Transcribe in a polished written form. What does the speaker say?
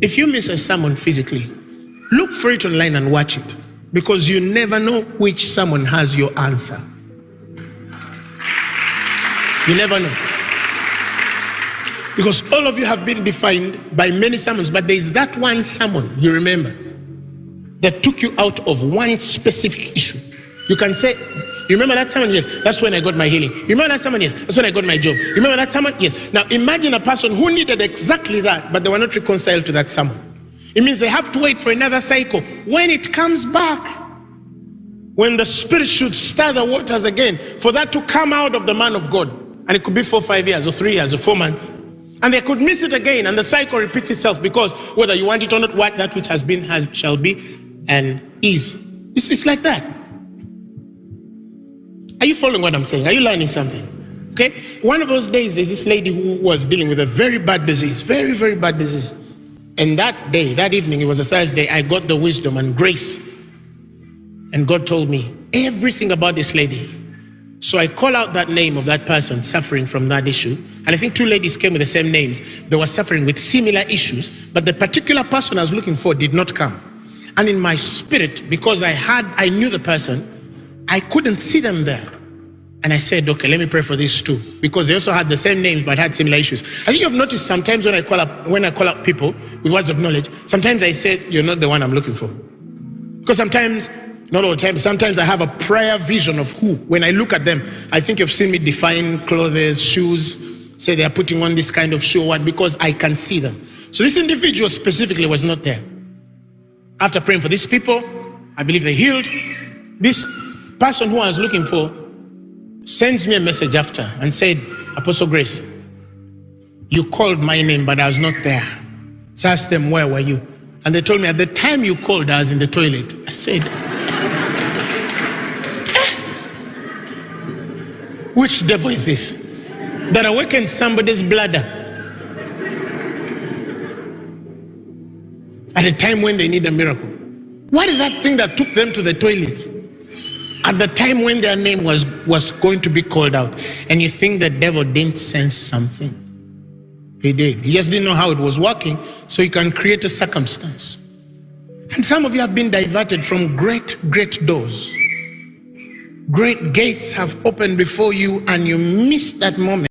If you miss a sermon physically, look for it online and watch it, because you never know which sermon has your answer. You never know. Because all of you have been defined by many sermons, but there is that one sermon you remember that took you out of one specific issue. You can say, you remember that sermon? Yes, that's when I got my healing. You remember that sermon? Yes, that's when I got my job. You remember that sermon? Yes. Now imagine a person who needed exactly that, but they were not reconciled to that sermon. It means they have to wait for another cycle. When it comes back, when the Spirit should stir the waters again, for that to come out of the man of God, and it could be 4 or 5 years, or 3 years, or 4 months, and they could miss it again, and the cycle repeats itself, because whether you want it or not, what that which has been shall be and is. It's like that. Are you following what I'm saying? Are you learning something? Okay? One of those days, there's this lady who was dealing with a very bad disease, very, very bad disease. And that day, that evening, it was a Thursday, I got the wisdom and grace. And God told me everything about this lady. So I call out that name of that person suffering from that issue. And I think 2 ladies came with the same names. They were suffering with similar issues, but the particular person I was looking for did not come. And in my spirit, because I knew the person, I couldn't see them there. And I said, okay, let me pray for these 2, because they also had the same names but had similar issues. I think you've noticed sometimes when I call up people with words of knowledge, sometimes I say, you're not the one I'm looking for. Because sometimes, not all the time, sometimes I have a prior vision of who. When I look at them, I think you've seen me define clothes, shoes, say they are putting on this kind of shoe or what, because I can see them. So this individual specifically was not there. After praying for these people, I believe they healed. This person who I was looking for sends me a message after and said, Apostle Grace, you called my name, but I was not there. So I asked them, where were you? And they told me, at the time you called, I was in the toilet. I said, which devil is this that awakened somebody's bladder at a time when they need a miracle? What is that thing that took them to the toilet at the time when their name was going to be called out? And you think the devil didn't sense something? He did. He just didn't know how it was working, so he can create a circumstance. And some of you have been diverted from great, great doors. Great gates have opened before you, and you missed that moment.